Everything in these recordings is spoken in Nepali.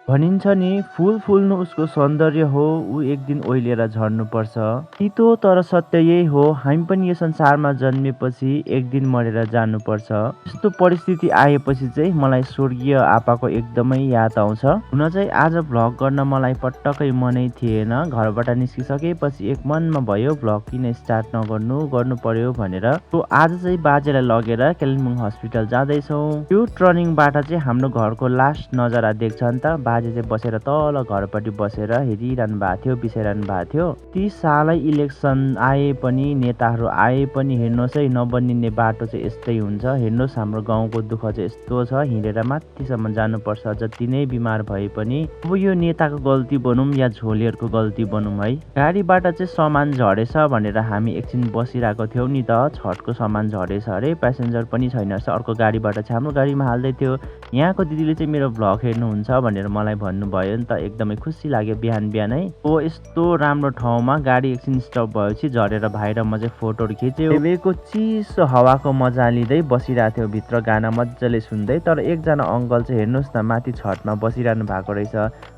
भनिन्छ नि फुल फुल्नु उसको सौन्दर्य हो, ऊ एक दिन ओइलिएर झर्नुपर्छ। तितो तर सत्य यही हो, हामी पनि यो संसारमा जन्मेपछि एक दिन मरेर जानुपर्छ। यस्तो परिस्थिति आएपछि चाहिँ मलाई स्वर्गीय आपाको एकदमै याद आउँछ। हुन चाहिँ आज भ्लग गर्न मलाई पटक्कै मनै थिएन। घरबाट निस्किसकेपछि एक मनमा भयो भ्लग किन स्टार्ट गर्नु पर्यो भनेर। आज चाहिँ बाजेलाई लगेर कालिम्पोङ हस्पिटल जाँदैछौँ। यो टर्निङबाट चाहिँ हाम्रो घरको लास्ट नजारा देख्छ नि त। बाजे चाहिँ बसेर तल घरपट्टि बसेर हेरिरहनु भएको थियो, बिसाइरहनु भएको थियो। ती सालै इलेक्सन आए पनि नेताहरू आए पनि हेर्नुहोस् है, नबनिने बाटो चाहिँ यस्तै हुन्छ। हेर्नुहोस् हाम्रो गाउँको दुःख चाहिँ यस्तो छ, हिँडेर माथिसम्म जानुपर्छ जति नै बिमार भए पनि। अब यो नेताको गल्ती भनौँ या झोलेहरूको गल्ती भनौँ है। गाडीबाट चाहिँ सामान झरेछ भनेर हामी एकछिन बसिरहेको थियौँ नि त। छतको सामान झरेछ अरे, प्यासेन्जर पनि छैन रहेछ। अर्को गाडीबाट चाहिँ हाम्रो गाडीमा हाल्दै थियो। यहाँको दिदीले चाहिँ मेरो भ्लग हेर्नुहुन्छ भनेर मलाई भन्नुभयो नि त। एकदमै खुसी लाग्यो बिहान बिहानै। यस्तो राम्रो ठाउँमा गाडी एकछिन स्टप भएपछि झरेर भाइ र म चाहिँ फोटोहरू खिच्यौँ। हेवेको चिसो हावाको मजा लिँदै बसिरहेको थियो भित्र, गाना मजाले सुन्दै। तर एकजना अङ्कल चाहिँ हेर्नुहोस् न माथि छतमा बसिरहनु भएको रहेछ।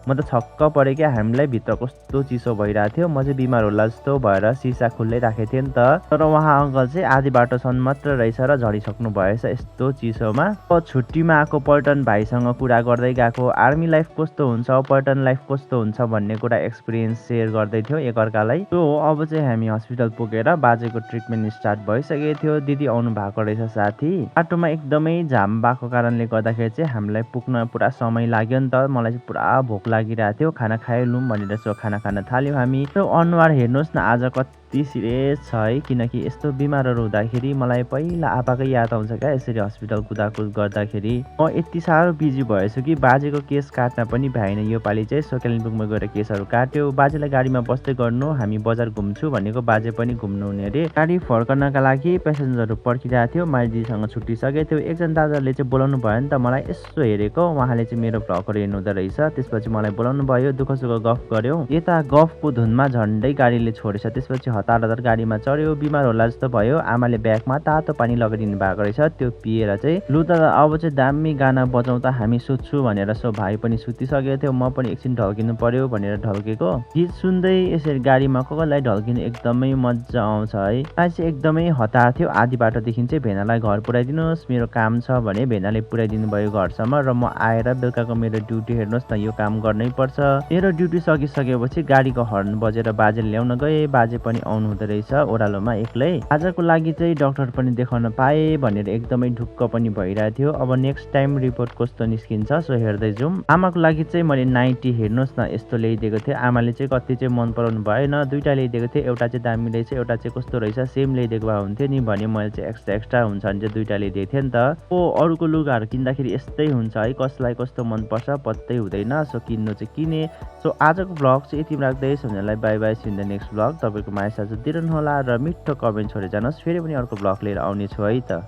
म त छक्क परेँ क्या, हामीलाई भित्र कस्तो चिसो भइरहेको थियो। म चाहिँ बिमार होला जस्तो भएर सिसा खुल्लै राखेको थिएँ नि त। तर उहाँ अङ्कल चाहिँ आधी बाटोसम्म मात्र रहेछ र झरिसक्नु भएछ यस्तो चिसोमा। छुट्टीमा आएको पर्यटन भाइसँग कुरा गर्दै गएको, आर्मी लाइफ कस्तो हुन्छ, पर्यटन लाइफ कस्तो हुन्छ भन्ने कुरा एक्सपिरियन्स सेयर गर्दै थियो एकअर्कालाई। अब चाहिँ हामी हस्पिटल पुगेर बाजेको ट्रिटमेन्ट स्टार्ट भइसकेको थियो। दिदी आउनु भएको रहेछ साथी। बाटोमा एकदमै जाम भएको कारणले गर्दाखेरि चाहिँ हामीलाई पुग्न पुरा समय लाग्यो नि त। मलाई चाहिँ पुरा भोक लागिरहेको थियो, खाना खाइलौँ भनेर खाना खान थाल्यौँ हामी। अनुहार हेर्नुहोस् न आज कति सिरियस छ है, किनकि यस्तो बिमारहरू हुँदाखेरि मलाई पहिला आपाकै याद आउँछ क्या। यसरी हस्पिटल कुदाकुद गर्दाखेरि म यति साह्रो बिजी भएछु कि बाजेको केस काट्न पनि भ्याइन। योपालि चाहिँ कालिम्पोङमा गएर केसहरू काट्यो। बाजेलाई गाडीमा बस्दै गर्नु, हामी बजार घुम्छु भनेको, बाजे पनि घुम्नु हुने अरे। गाडी फर्कनका लागि पेसेन्जरहरू पर्खिरहेको थियो। माइदीसँग छुट्टिसकेको थियो। एकजना दादाले चाहिँ बोलाउनु भयो नि त मलाई। यसो हेरेको, उहाँले चाहिँ मेरो भ्लगहरू हेर्नुहुँदो रहेछ। त्यसपछि मलाई बोलाउनु भयो, दुःख सुख गफ गऱ्यौँ। यता गफको धुनमा झन्डै गाडीले छोडेछ। त्यसपछि हतार हतार गाडीमा चढ्यो। बिमार होला जस्तो भयो। आमाले ब्यागमा तातो पानी लगाइदिनु भएको रहेछ, त्यो पिएर चाहिँ लु त अब चाहिँ दामी गाना बजाउँदा हामी सुत्छु भनेर भाइ पनि सुतिसकेको थियो। म पनि एकछिन ढल्किनु पर्यो भनेर ढल्केको। गीत सुन्दै यसरी गाडीमा कसलाई ढल्किनु एकदमै मजा आउँछ है। आज चाहिँ एकदमै हतार थियो। आधी बाटोदेखि चाहिँ भेनालाई घर पुऱ्याइदिनुहोस्, मेरो काम छ भने भेनाले पुऱ्याइदिनु भयो घरसम्म। र म आएर बेलुकाको मेरो ड्युटी हेर्नुहोस् न, यो काम गर्नै पर्छ। मेरो ड्युटी सकिसकेपछि गाडीको हर्न बजेर बाजे ल्याउन गए। बाजे पनि आउनु हुँदो रहेछ ओह्रालोमा एक्लै। आजको लागि चाहिँ डाक्टर पनि देखाउन पाएँ भनेर एकदमै ढुक्क पनि भइरहेको थियो। अब नेक्स्ट टाइम रिपोर्ट कस्तो निस्किन्छ सो हेर्दै जाउँ। आमाको लागि चाहिँ मैले नाइटी हेर्नुहोस् न यस्तो ल्याइदिएको थिएँ। आमाले चाहिँ कति चाहिँ मन पराउनु भएन। दुईवटा ल्याइदिएको थिएँ, एउटा चाहिँ दामी रहेछ, एउटा चाहिँ कस्तो रहेछ, सेम ल्याइदिएको भए हुन्थ्यो नि भने मैले चाहिँ एक्स्ट्रा हुन्छ भने चाहिँ दुईवटा ल्याइदिएको थिएँ नि त। अरूको लुगाहरू किन्दाखेरि यस्तै हुन्छ है, कसलाई कस्तो मनपर्छ पत्तै हुँदैन। सो किन्नु चाहिँ किने। सो आजको भ्लग चाहिँ यति राख्दै सम्झनालाई bye bye, see in the next vlog. तपाईँको माया साथ दिइरहनु होला र मिठो कमेन्ट छोडेर जानुहोस्। फेरि पनि अर्को भ्लग लिएर आउने छु है त।